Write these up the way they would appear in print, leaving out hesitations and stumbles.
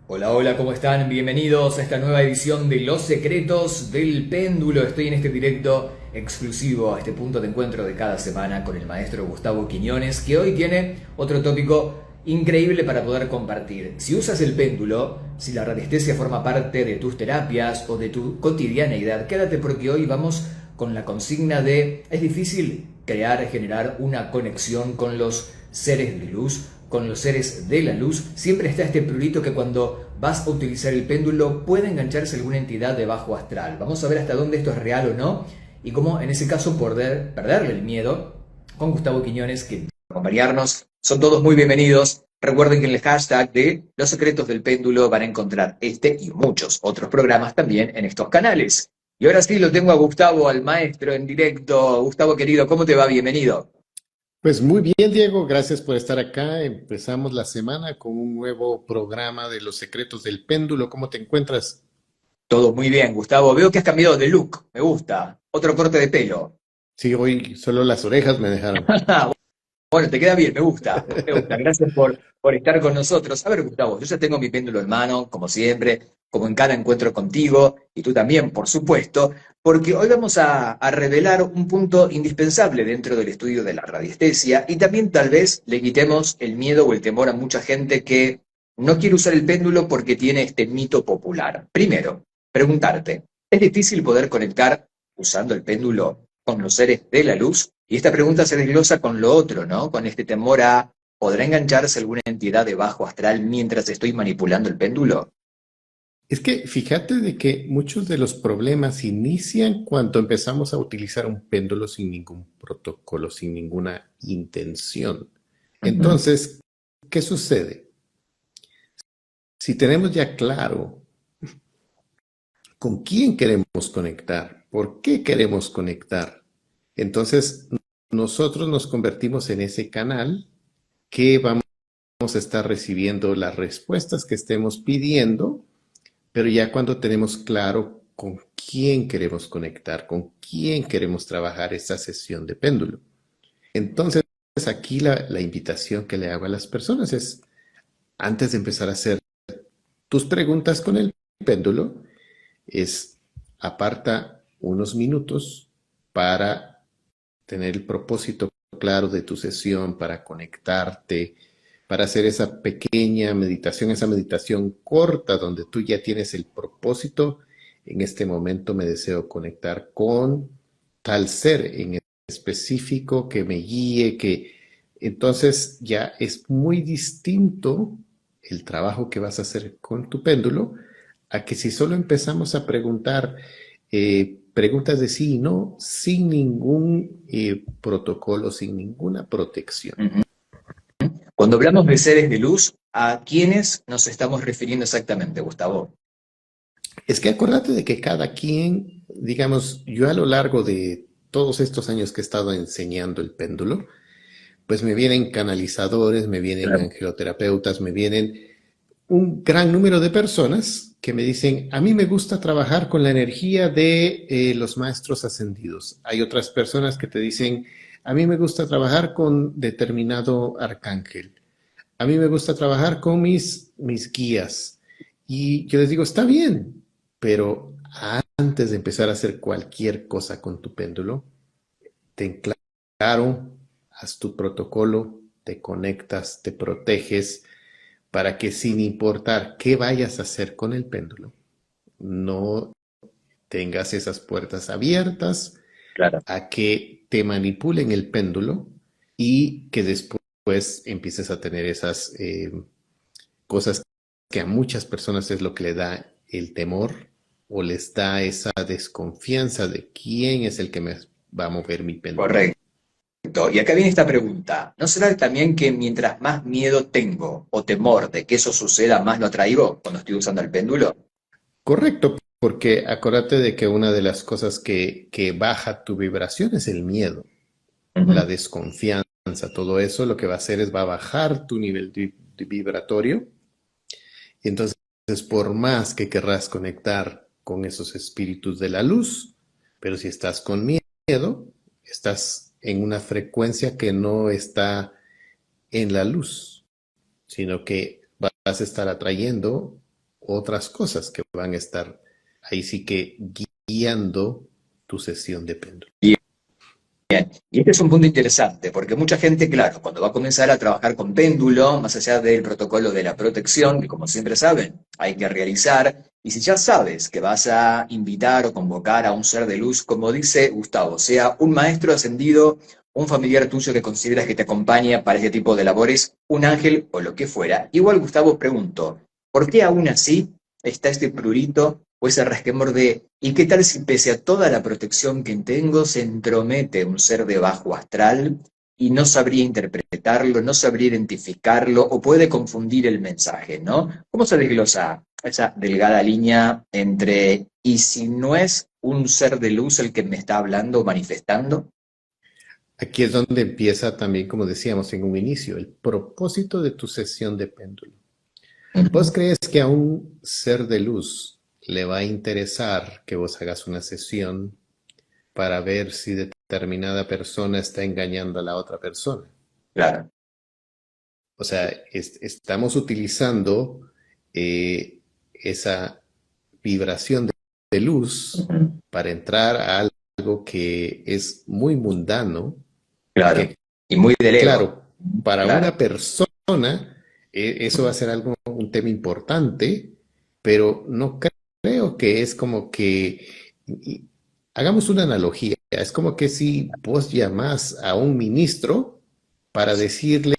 Hola, hola, ¿cómo están? Bienvenidos a esta nueva edición de Los Secretos del Péndulo. Estoy en este directo exclusivo a este punto de encuentro de cada semana con el maestro Gustavo Quiñones, que hoy tiene otro tópico increíble para poder compartir. Si usas el péndulo, si la radiestesia forma parte de tus terapias o de tu cotidianeidad, quédate porque hoy vamos con la consigna de es difícil crear, generar una conexión con los seres de luz, con los seres de la luz. Siempre está este prurito que cuando vas a utilizar el péndulo puede engancharse alguna entidad de bajo astral. Vamos a ver hasta dónde esto es real o no y cómo en ese caso poder perderle el miedo con Gustavo Quiñones, que va a acompañarnos. Son todos muy bienvenidos. Recuerden que en el hashtag de Los Secretos del Péndulo van a encontrar este y muchos otros programas también en estos canales. Y ahora sí lo tengo a Gustavo, al maestro en directo. Gustavo querido, ¿cómo te va? Bienvenido. Pues muy bien, Diego, gracias por estar acá. Empezamos la semana con un nuevo programa de Los Secretos del Péndulo. ¿Cómo te encuentras? Todo muy bien, Gustavo. Veo que has cambiado de look. Me gusta. Otro corte de pelo. Sí, hoy solo las orejas me dejaron. Bueno, te queda bien, me gusta. Me gusta. Gracias por estar con nosotros. A ver, Gustavo, yo ya tengo mi péndulo en mano, como siempre, como en cada encuentro contigo, y tú también, por supuesto, porque hoy vamos a revelar un punto indispensable dentro del estudio de la radiestesia y también tal vez le quitemos el miedo o el temor a mucha gente que no quiere usar el péndulo porque tiene este mito popular. Primero, preguntarte, ¿es difícil poder conectar usando el péndulo con los seres de la luz? Y esta pregunta se desglosa con lo otro, ¿no? Con este temor a, ¿podrá engancharse alguna entidad de bajo astral mientras estoy manipulando el péndulo? Es que fíjate de que muchos de los problemas inician cuando empezamos a utilizar un péndulo sin ningún protocolo, sin ninguna intención. Ujú. Entonces, ¿qué sucede? Si tenemos ya claro con quién queremos conectar, por qué queremos conectar, entonces nosotros nos convertimos en ese canal que vamos a estar recibiendo las respuestas que estemos pidiendo, pero ya cuando tenemos claro con quién queremos conectar, con quién queremos trabajar esta sesión de péndulo. Entonces, aquí la invitación que le hago a las personas es, antes de empezar a hacer tus preguntas con el péndulo, es aparta unos minutos para tener el propósito claro de tu sesión, para conectarte, para hacer esa pequeña meditación, esa meditación corta donde tú ya tienes el propósito. En este momento me deseo conectar con tal ser en específico que me guíe, que entonces ya es muy distinto el trabajo que vas a hacer con tu péndulo a que si solo empezamos a preguntar preguntas de sí y no, sin ningún protocolo, sin ninguna protección. Ujú. Cuando hablamos de seres de luz, ¿a quiénes nos estamos refiriendo exactamente, Gustavo? Es que acordate de que cada quien, digamos, yo a lo largo de todos estos años que he estado enseñando el péndulo, pues me vienen canalizadores, me vienen Claro. angeloterapeutas, me vienen un gran número de personas que me dicen, a mí me gusta trabajar con la energía de los maestros ascendidos. Hay otras personas que te dicen, a mí me gusta trabajar con determinado arcángel. A mí me gusta trabajar con mis guías. Y yo les digo, está bien, pero antes de empezar a hacer cualquier cosa con tu péndulo, ten claro, haz tu protocolo, te conectas, te proteges, para que sin importar qué vayas a hacer con el péndulo, no tengas esas puertas abiertas Claro. a que te manipulen el péndulo y que después empieces a tener esas cosas que a muchas personas es lo que le da el temor o les da esa desconfianza de quién es el que me va a mover mi péndulo. Correcto. Y acá viene esta pregunta. ¿No será también que mientras más miedo tengo o temor de que eso suceda, más lo atraigo cuando estoy usando el péndulo? Correcto, porque acuérdate de que una de las cosas que baja tu vibración es el miedo, la Ujú. desconfianza, todo eso lo que va a hacer es va a bajar tu nivel de vibratorio. Y entonces, por más que querrás conectar con esos espíritus de la luz, pero si estás con miedo, estás en una frecuencia que no está en la luz, sino que vas a estar atrayendo otras cosas que van a estar ahí sí que guiando tu sesión de péndulo. Bien, y este es un punto interesante, porque mucha gente, claro, cuando va a comenzar a trabajar con péndulo, más allá del protocolo de la protección, que como siempre saben, hay que realizar, y si ya sabes que vas a invitar o convocar a un ser de luz, como dice Gustavo, sea un maestro ascendido, un familiar tuyo que consideras que te acompaña para este tipo de labores, un ángel o lo que fuera. Igual, Gustavo, pregunto, ¿por qué aún así está este prurito o ese resquemor de, ¿y qué tal si pese a toda la protección que tengo se entromete un ser de bajo astral y no sabría interpretarlo, no sabría identificarlo o puede confundir el mensaje, ¿no? ¿Cómo se desglosa esa delgada línea entre, y si no es un ser de luz el que me está hablando o manifestando? Aquí es donde empieza también, como decíamos en un inicio, el propósito de tu sesión de péndulo. ¿Vos crees que a un ser de luz le va a interesar que vos hagas una sesión para ver si determinada persona está engañando a la otra persona? Claro. O sea, estamos utilizando esa vibración de luz para entrar a algo que es muy mundano, Claro. que Y muy del ego. claro, para Claro. una persona eso va a ser algo, un tema importante, pero no creo que es como que, hagamos una analogía, es como que si vos llamás a un ministro para decirle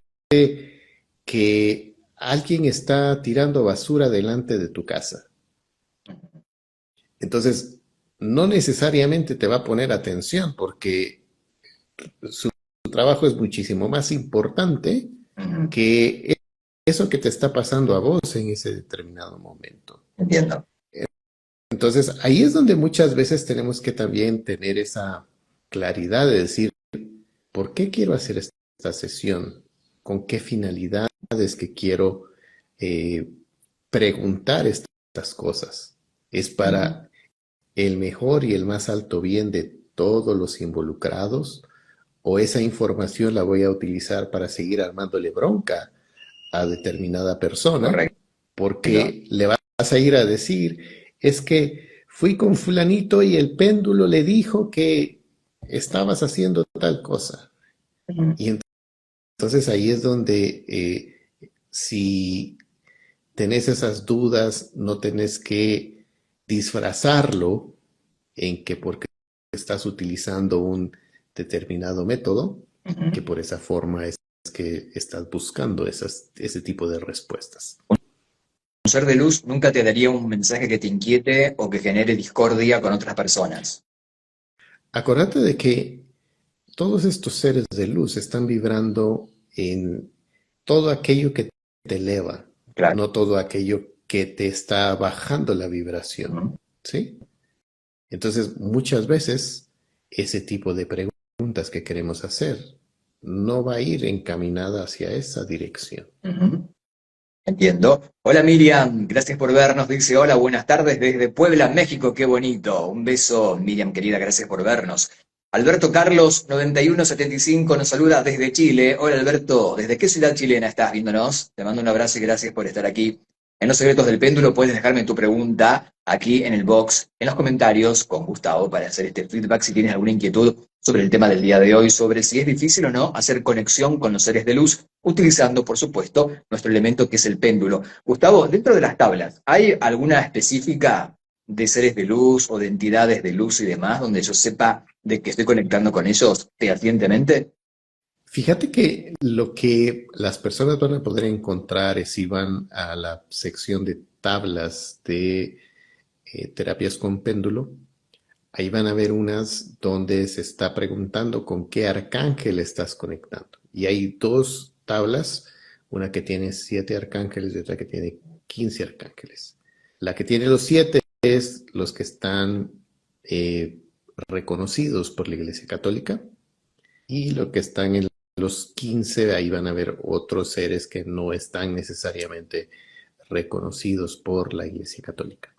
que alguien está tirando basura delante de tu casa. Entonces, no necesariamente te va a poner atención porque su trabajo es muchísimo más importante que eso que te está pasando a vos en ese determinado momento. Entiendo. Entonces, ahí es donde muchas veces tenemos que también tener esa claridad de decir, ¿por qué quiero hacer esta sesión? ¿Con qué finalidad es que quiero eh, preguntar estas cosas? ¿Es para el mejor y el más alto bien de todos los involucrados? ¿O esa información la voy a utilizar para seguir armándole bronca a determinada persona? Correcto. Porque le vas a ir a decir, es que fui con fulanito y el péndulo le dijo que estabas haciendo tal cosa. Y entonces ahí es donde si tenés esas dudas, no tenés que disfrazarlo en que porque estás utilizando un determinado método, que por esa forma es que estás buscando ese tipo de respuestas. Un ser de luz nunca te daría un mensaje que te inquiete o que genere discordia con otras personas. Acordate de que todos estos seres de luz están vibrando en todo aquello que te eleva, Claro. no todo aquello que te está bajando la vibración, ¿sí? Entonces, muchas veces ese tipo de preguntas que queremos hacer no va a ir encaminada hacia esa dirección. Entiendo. Hola Miriam, gracias por vernos. Dice, hola, buenas tardes desde Puebla, México. Qué bonito. Un beso, Miriam querida, gracias por vernos. Alberto Carlos, 9175, nos saluda desde Chile. Hola Alberto, ¿desde qué ciudad chilena estás viéndonos? Te mando un abrazo y gracias por estar aquí. En Los Secretos del Péndulo puedes dejarme tu pregunta aquí en el box, en los comentarios, con Gustavo, para hacer este feedback si tienes alguna inquietud sobre el tema del día de hoy, sobre si es difícil o no hacer conexión con los seres de luz, utilizando, por supuesto, nuestro elemento que es el péndulo. Gustavo, dentro de las tablas, ¿hay alguna específica de seres de luz o de entidades de luz y demás donde yo sepa de que estoy conectando con ellos fehacientemente? Fíjate que lo que las personas van a poder encontrar es si van a la sección de tablas de terapias con péndulo. Ahí van a ver unas donde se está preguntando con qué arcángel estás conectando. Y hay dos tablas, una que tiene 7 arcángeles y otra que tiene 15 arcángeles. La que tiene los 7 es los que están reconocidos por la Iglesia Católica, y lo que están en los 15, ahí van a ver otros seres que no están necesariamente reconocidos por la Iglesia Católica.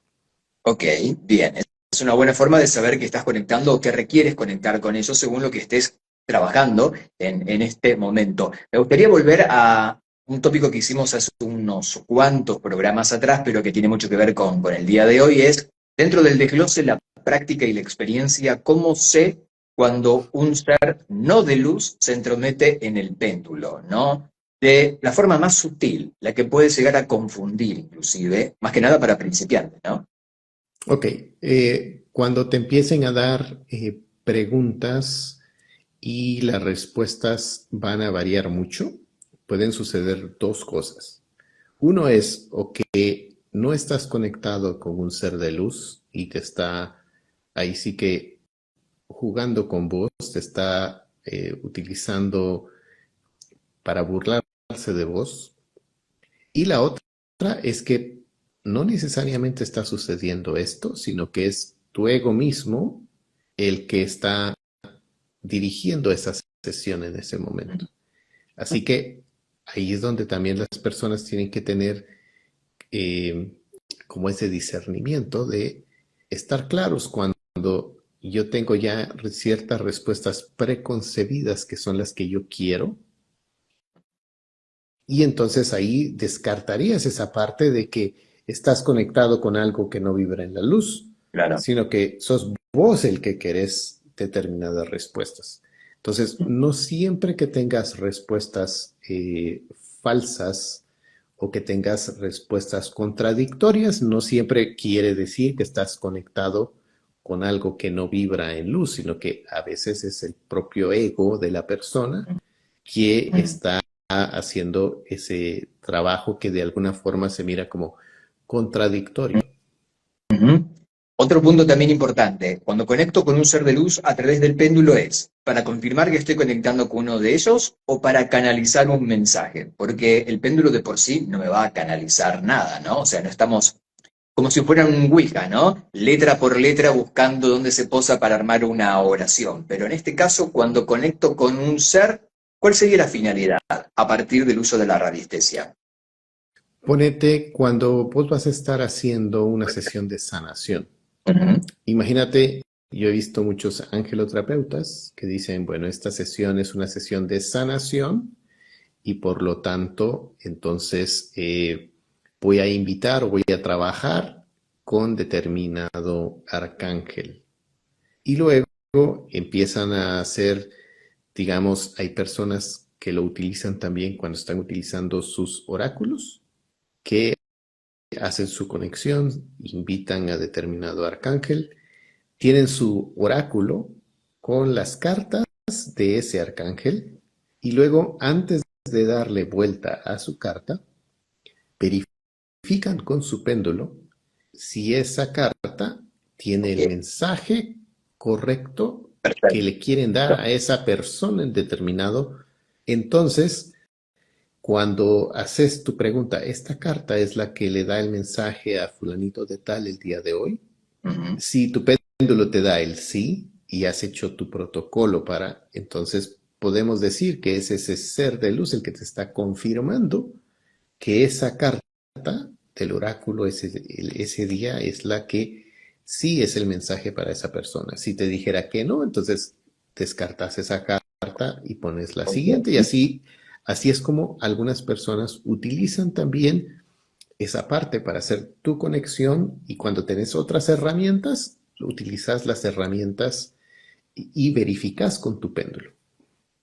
Ok, bien. Es una buena forma de saber que estás conectando o que requieres conectar con ellos según lo que estés trabajando en este momento. Me gustaría volver a un tópico que hicimos hace unos cuantos programas atrás, pero que tiene mucho que ver con el día de hoy, es dentro del desglose, la práctica y la experiencia, cómo sé cuando un ser no de luz se entromete en el péndulo, ¿no? De la forma más sutil, la que puede llegar a confundir inclusive, más que nada para principiantes, ¿no? Ok, cuando te empiecen a dar preguntas y las respuestas van a variar mucho, pueden suceder dos cosas. Uno es o que no estás conectado con un ser de luz y te está ahí sí que jugando con vos, te está utilizando para burlarse de vos. Y la otra es que no necesariamente está sucediendo esto, sino que es tu ego mismo el que está dirigiendo esa sesión en ese momento. Así que ahí es donde también las personas tienen que tener eh, como ese discernimiento de estar claros cuando yo tengo ya ciertas respuestas preconcebidas que son las que yo quiero. Y entonces ahí descartarías esa parte de que estás conectado con algo que no vibra en la luz, Claro. sino que sos vos el que querés determinadas respuestas. Entonces, no siempre que tengas respuestas falsas o que tengas respuestas contradictorias, no siempre quiere decir que estás conectado con algo que no vibra en luz, sino que a veces es el propio ego de la persona que está haciendo ese trabajo que de alguna forma se mira como contradictorio. Ujú. Otro punto también importante, cuando conecto con un ser de luz a través del péndulo es para confirmar que estoy conectando con uno de ellos o para canalizar un mensaje, porque el péndulo de por sí no me va a canalizar nada, ¿no? O sea, no estamos como si fuera un Ouija, ¿no? Letra por letra buscando dónde se posa para armar una oración. Pero en este caso, cuando conecto con un ser, ¿cuál sería la finalidad a partir del uso de la radiestesia? Ponete cuando vos vas a estar haciendo una sesión de sanación. Ujú. Imagínate, yo he visto muchos angeloterapeutas que dicen, bueno, esta sesión es una sesión de sanación y por lo tanto, entonces voy a invitar o voy a trabajar con determinado arcángel. Y luego empiezan a hacer, digamos, hay personas que lo utilizan también cuando están utilizando sus oráculos, que hacen su conexión, invitan a determinado arcángel, tienen su oráculo con las cartas de ese arcángel y luego antes de darle vuelta a su carta, verifican con su péndulo si esa carta tiene Ok, el mensaje correcto que perfecto. le quieren dar a esa persona en determinado. Entonces, cuando haces tu pregunta, ¿esta carta es la que le da el mensaje a fulanito de tal el día de hoy? Ujú. Si tu péndulo te da el sí y has hecho tu protocolo para, entonces podemos decir que es ese ser de luz el que te está confirmando que esa carta del oráculo ese día es la que sí es el mensaje para esa persona. Si te dijera que no, entonces descartas esa carta y pones la Ok. siguiente y así es como algunas personas utilizan también esa parte para hacer tu conexión y cuando tenés otras herramientas, utilizas las herramientas y verificas con tu péndulo.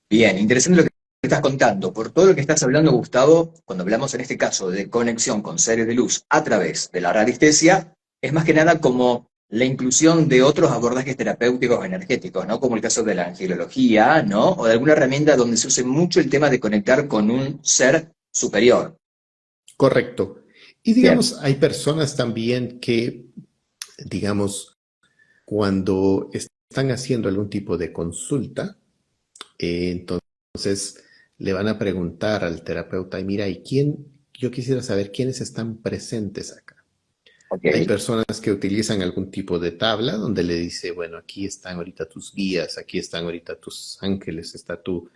Bien, interesante lo que estás contando. Por todo lo que estás hablando, Gustavo, cuando hablamos en este caso de conexión con seres de luz a través de la radiestesia, es más que nada como la inclusión de otros abordajes terapéuticos o energéticos, ¿no? Como el caso de la angelología, ¿no? O de alguna herramienta donde se use mucho el tema de conectar con un ser superior. Correcto. Y Bien. digamos, hay personas también que, digamos, cuando están haciendo algún tipo de consulta, entonces le van a preguntar al terapeuta, y mira, ¿y quién? Yo quisiera saber quiénes están presentes acá. Ok. Hay personas que utilizan algún tipo de tabla donde le dice, bueno, aquí están ahorita tus guías, aquí están ahorita tus ángeles, está tu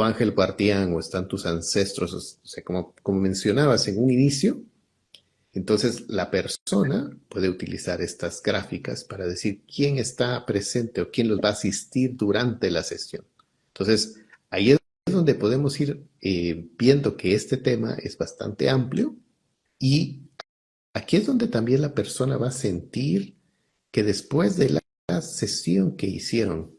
ángel guardián o están tus ancestros, o sea, como mencionabas en un inicio. Entonces, la persona puede utilizar estas gráficas para decir quién está presente o quién los va a asistir durante la sesión. Entonces, ahí es donde podemos ir viendo que este tema es bastante amplio y aquí es donde también la persona va a sentir que después de la sesión que hicieron,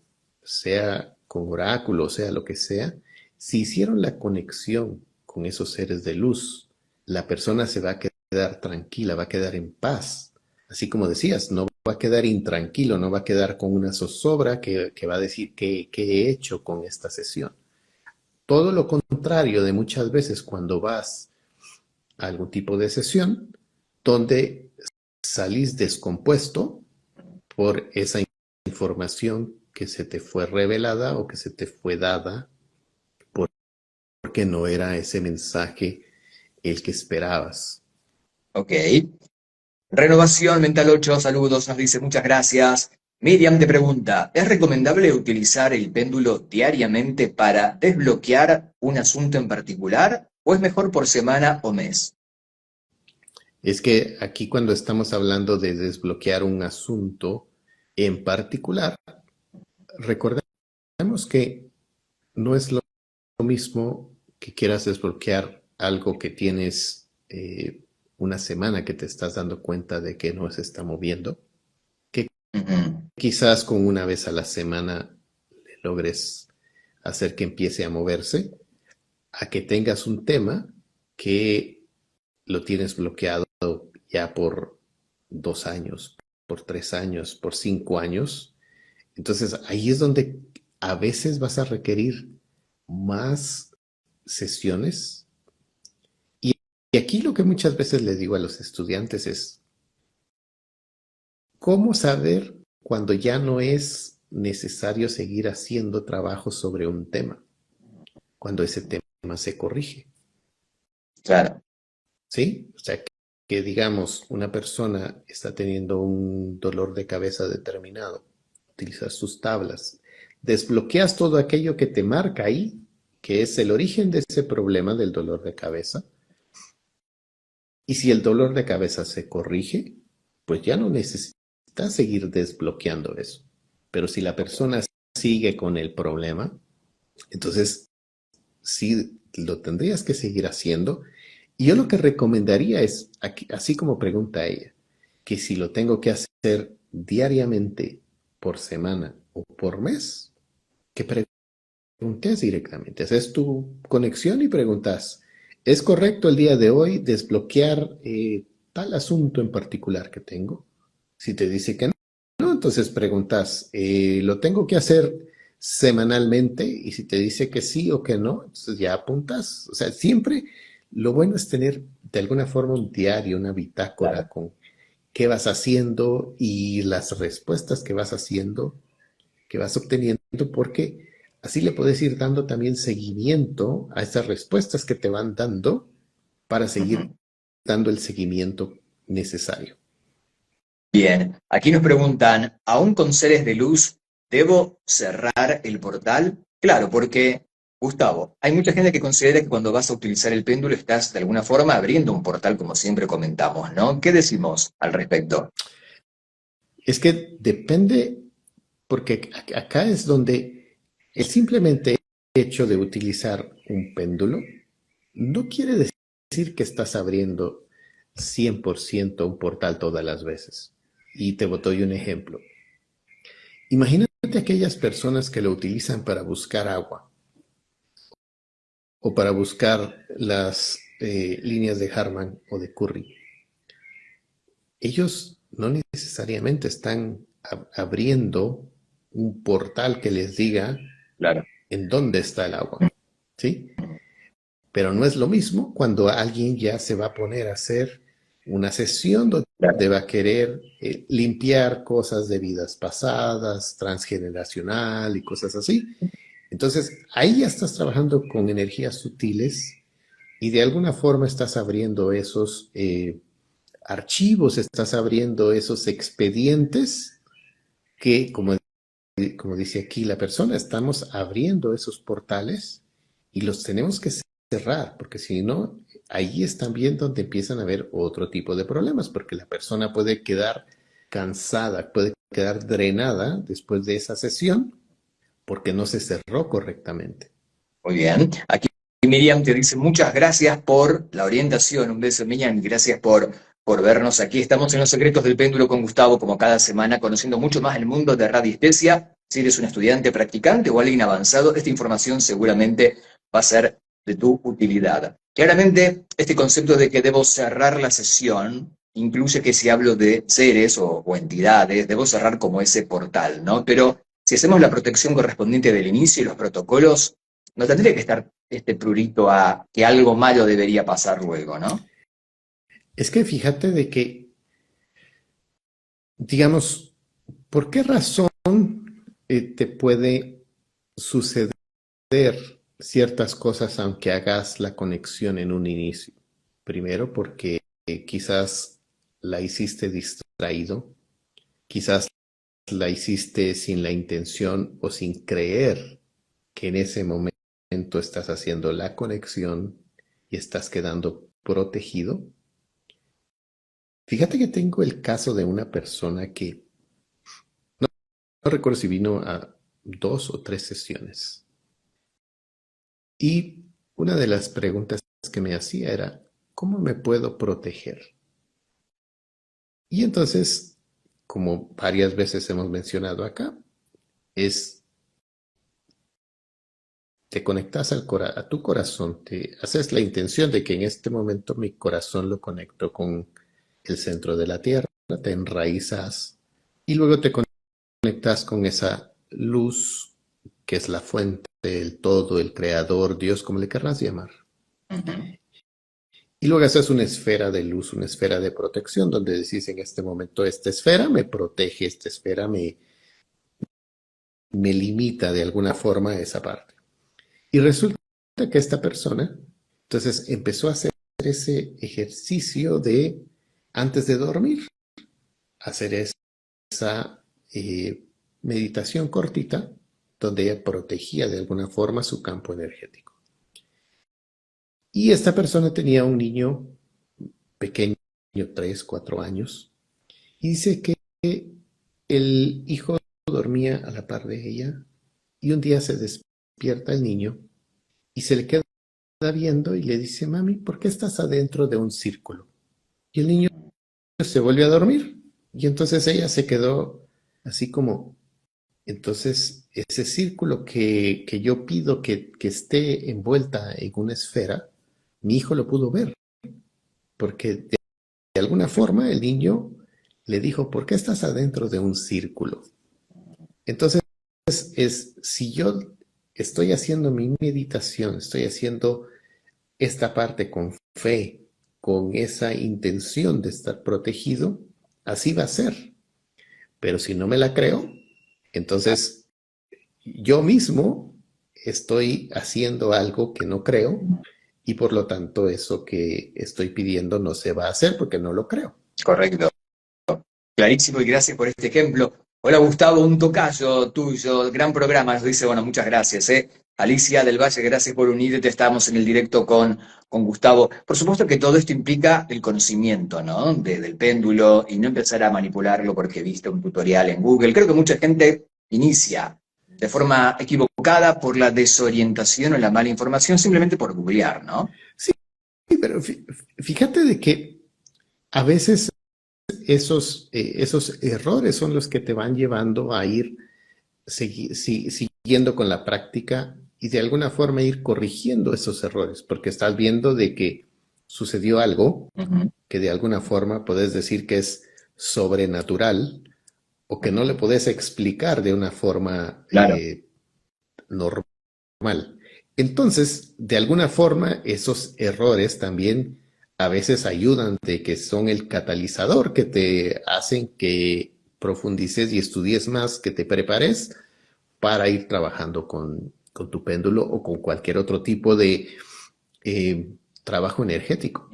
sea con oráculo, sea lo que sea, si hicieron la conexión con esos seres de luz, la persona se va a quedar tranquila, va a quedar en paz. Así como decías, no va a quedar intranquilo, no va a quedar con una zozobra que va a decir qué he hecho con esta sesión. Todo lo contrario de muchas veces cuando vas a algún tipo de sesión donde salís descompuesto por esa información que se te fue revelada o que se te fue dada porque no era ese mensaje el que esperabas. Ok. Renovación Mental 8, saludos, nos dice muchas gracias. Miriam te pregunta, ¿es recomendable utilizar el péndulo diariamente para desbloquear un asunto en particular o es mejor por semana o mes? Es que aquí cuando estamos hablando de desbloquear un asunto en particular, recordemos que no es lo mismo que quieras desbloquear algo que tienes una semana que te estás dando cuenta de que no se está moviendo, que Ujú. quizás con una vez a la semana le logres hacer que empiece a moverse, a que tengas un tema que lo tienes bloqueado ya por 2 años, por 3 años, por 5 años. Entonces ahí es donde a veces vas a requerir más sesiones. Y aquí lo que muchas veces les digo a los estudiantes es, ¿cómo saber cuando ya no es necesario seguir haciendo trabajo sobre un tema? Cuando ese tema se corrige, Claro. ¿sí? O sea, que digamos, una persona está teniendo un dolor de cabeza determinado, utilizas sus tablas, desbloqueas todo aquello que te marca ahí, que es el origen de ese problema del dolor de cabeza, y si el dolor de cabeza se corrige, pues ya no necesitas seguir desbloqueando eso. Pero si la persona sigue con el problema, entonces sí lo tendrías que seguir haciendo. Y yo lo que recomendaría es, así como pregunta ella, que si lo tengo que hacer diariamente, por semana o por mes, que preguntes directamente. Haces tu conexión y preguntas, ¿es correcto el día de hoy desbloquear tal asunto en particular que tengo? Si te dice que no, entonces preguntas, ¿lo tengo que hacer semanalmente? Y si te dice que sí o que no, entonces ya apuntas. O sea, siempre lo bueno es tener de alguna forma un diario, una bitácora Claro. con qué vas haciendo y las respuestas que vas haciendo, que vas obteniendo, porque así le puedes ir dando también seguimiento a esas respuestas que te van dando para seguir Ujú. dando el seguimiento necesario. Bien, aquí nos preguntan, ¿aún con seres de luz debo cerrar el portal? Claro, porque, Gustavo, hay mucha gente que considera que cuando vas a utilizar el péndulo estás de alguna forma abriendo un portal, como siempre comentamos, ¿no? ¿Qué decimos al respecto? Es que depende, porque acá es donde el simplemente hecho de utilizar un péndulo no quiere decir que estás abriendo 100% un portal todas las veces. Y te doy un ejemplo. Imagínate aquellas personas que lo utilizan para buscar agua o para buscar las líneas de Harman o de Curry. Ellos no necesariamente están abriendo un portal que les diga Claro. en dónde está el agua, ¿sí? Pero no es lo mismo cuando alguien ya se va a poner a hacer una sesión donde Claro. va a querer limpiar cosas de vidas pasadas, transgeneracional y cosas así. Entonces, ahí ya estás trabajando con energías sutiles y de alguna forma estás abriendo esos archivos, estás abriendo esos expedientes que, como dice aquí la persona, estamos abriendo esos portales y los tenemos que cerrar, porque si no, ahí es también donde empiezan a haber otro tipo de problemas, porque la persona puede quedar cansada, puede quedar drenada después de esa sesión porque no se cerró correctamente. Muy bien. Aquí Miriam te dice muchas gracias por la orientación. Un beso, Miriam, y gracias por vernos aquí. Estamos en Los Secretos del Péndulo con Gustavo, como cada semana, conociendo mucho más el mundo de radiestesia. Si eres un estudiante practicante o alguien avanzado, esta información seguramente va a ser de tu utilidad. Claramente, este concepto de que debo cerrar la sesión incluye que si hablo de seres o entidades, debo cerrar como ese portal, ¿no? Pero si hacemos la protección correspondiente del inicio y los protocolos, no tendría que estar este prurito a que algo malo debería pasar luego, ¿no? Es que fíjate de que, digamos, ¿por qué razón te puede suceder ciertas cosas aunque hagas la conexión en un inicio? Primero, porque quizás la hiciste distraído, quizás la hiciste sin la intención o sin creer que en ese momento estás haciendo la conexión y estás quedando protegido. Fíjate que tengo el caso de una persona que no recuerdo si vino a 2 o 3 sesiones. Y una de las preguntas que me hacía era, ¿cómo me puedo proteger? Y entonces, como varias veces hemos mencionado acá, es te conectas a tu corazón, te haces la intención de que en este momento mi corazón lo conecto con el centro de la tierra, te enraizas y luego te conectas con esa luz que es la fuente, el todo, el creador, Dios, como le querrás llamar. Ujú. Y luego haces una esfera de luz, una esfera de protección, donde decís en este momento, esta esfera me protege, esta esfera me limita de alguna forma a esa parte. Y resulta que esta persona, entonces empezó a hacer ese ejercicio de, antes de dormir, hacer esa meditación cortita, donde ella protegía de alguna forma su campo energético. Y esta persona tenía un niño pequeño, 3, 4 años, y dice que el hijo dormía a la par de ella, y un día se despierta el niño y se le queda viendo y le dice, mami, ¿por qué estás adentro de un círculo? Y el niño se volvió a dormir. Y entonces ella se quedó así como, entonces ese círculo que yo pido que esté envuelta en una esfera, mi hijo lo pudo ver, porque de alguna forma el niño le dijo, ¿por qué estás adentro de un círculo? Entonces, si yo estoy haciendo mi meditación, estoy haciendo esta parte con fe, con esa intención de estar protegido, así va a ser. Pero si no me la creo, entonces yo mismo estoy haciendo algo que no creo y por lo tanto eso que estoy pidiendo no se va a hacer porque no lo creo. Correcto. Clarísimo y gracias por este ejemplo. Hola Gustavo, un tocayo tuyo, gran programa, nos dice, bueno, muchas gracias, ¿eh? Alicia del Valle, gracias por unirte, estamos en el directo con Gustavo. Por supuesto que todo esto implica el conocimiento, ¿no? Del péndulo y no empezar a manipularlo porque viste un tutorial en Google. Creo que mucha gente inicia de forma equivocada por la desorientación o la mala información simplemente por googlear, ¿no? Sí, pero fíjate de que a veces esos errores son los que te van llevando a ir siguiendo con la práctica y de alguna forma ir corrigiendo esos errores, porque estás viendo de que sucedió algo que de alguna forma puedes decir que es sobrenatural o que no le puedes explicar de una forma Claro. normal. Entonces, de alguna forma, esos errores también a veces ayudan de que son el catalizador que te hacen que profundices y estudies más, que te prepares para ir trabajando con tu péndulo o con cualquier otro tipo de trabajo energético.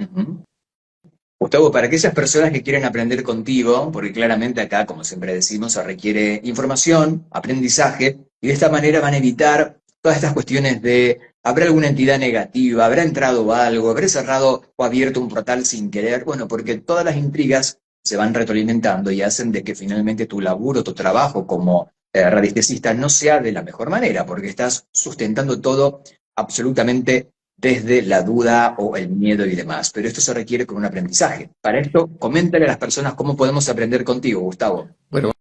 Gustavo, para aquellas personas que quieren aprender contigo, porque claramente acá, como siempre decimos, se requiere información, aprendizaje, y de esta manera van a evitar todas estas cuestiones de, ¿habrá alguna entidad negativa? ¿Habrá entrado algo? ¿Habré cerrado o abierto un portal sin querer? Bueno, porque todas las intrigas se van retroalimentando y hacen de que finalmente tu laburo, tu trabajo como radiestesista no sea de la mejor manera, porque estás sustentando todo absolutamente desde la duda o el miedo y demás, pero esto se requiere con un aprendizaje. Para esto, coméntale a las personas cómo podemos aprender contigo, Gustavo. Bueno,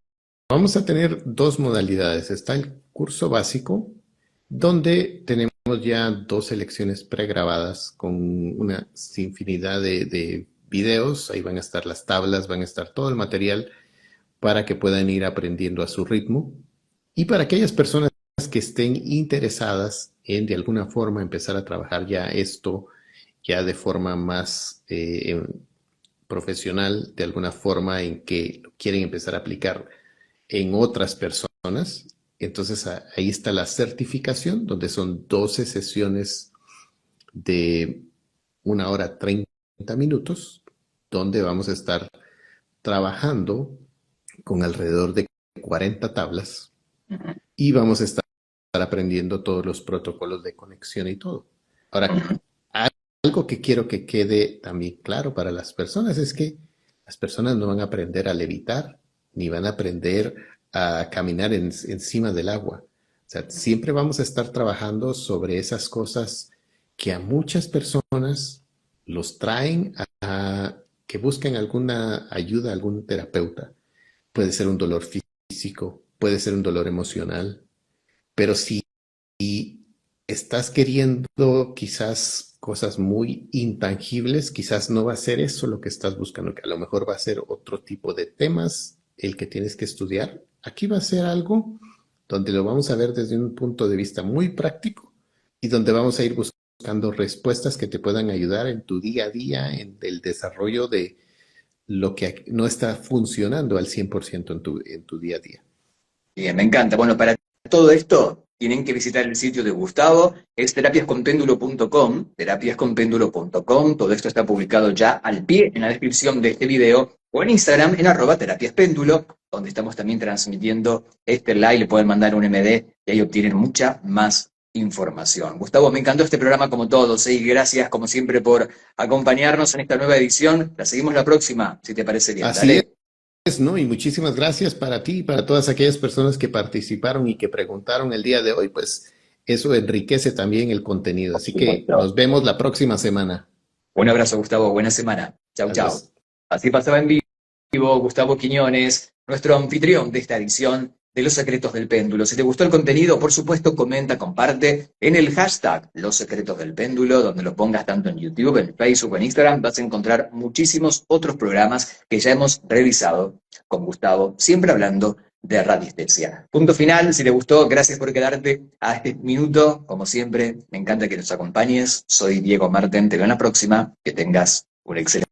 vamos a tener dos modalidades. Está el curso básico, donde tenemos ya dos lecciones pregrabadas con una infinidad de videos. Ahí van a estar las tablas, van a estar todo el material para que puedan ir aprendiendo a su ritmo. Y para aquellas personas que estén interesadas en de alguna forma empezar a trabajar ya esto, ya de forma más profesional, de alguna forma en que quieren empezar a aplicar en otras personas. Entonces ahí está la certificación, donde son 12 sesiones de 1 hora 30 minutos, donde vamos a estar trabajando con alrededor de 40 tablas y vamos a estar aprendiendo todos los protocolos de conexión y todo. Ahora, algo que quiero que quede también claro para las personas es que las personas no van a aprender a levitar, ni van a aprender a caminar encima del agua. O sea, siempre vamos a estar trabajando sobre esas cosas que a muchas personas los traen a que busquen alguna ayuda, algún terapeuta. Puede ser un dolor físico, puede ser un dolor emocional, pero si estás queriendo quizás cosas muy intangibles, quizás no va a ser eso lo que estás buscando, que a lo mejor va a ser otro tipo de temas el que tienes que estudiar. Aquí va a ser algo donde lo vamos a ver desde un punto de vista muy práctico y donde vamos a ir buscando respuestas que te puedan ayudar en tu día a día, en el desarrollo de lo que no está funcionando al 100% en tu día a día. Bien, me encanta. Bueno, para todo esto tienen que visitar el sitio de Gustavo, es terapiasconpéndulo.com, terapiasconpéndulo.com. Todo esto está publicado ya al pie en la descripción de este video o en Instagram en @terapiaspéndulo, donde estamos también transmitiendo este live. Le pueden mandar un MD y ahí obtienen mucha más información. Gustavo, me encantó este programa como todos, y gracias como siempre por acompañarnos en esta nueva edición. La seguimos la próxima, si te parece bien. Así Dale. es, ¿no? Y muchísimas gracias para ti y para todas aquellas personas que participaron y que preguntaron el día de hoy, pues eso enriquece también el contenido. Así que nos vemos la próxima semana. Un abrazo, Gustavo. Buena semana. Chau, chau. Adiós. Así pasaba en vivo Gustavo Quiñones, nuestro anfitrión de esta edición de Los Secretos del Péndulo. Si te gustó el contenido, por supuesto, comenta, comparte en el hashtag Los Secretos del Péndulo, donde lo pongas tanto en YouTube, en Facebook o en Instagram. Vas a encontrar muchísimos otros programas que ya hemos realizado con Gustavo, siempre hablando de radiestesia. Punto final. Si te gustó, gracias por quedarte a este minuto. Como siempre, me encanta que nos acompañes. Soy Diego Marten. Te veo en la próxima. Que tengas un excelente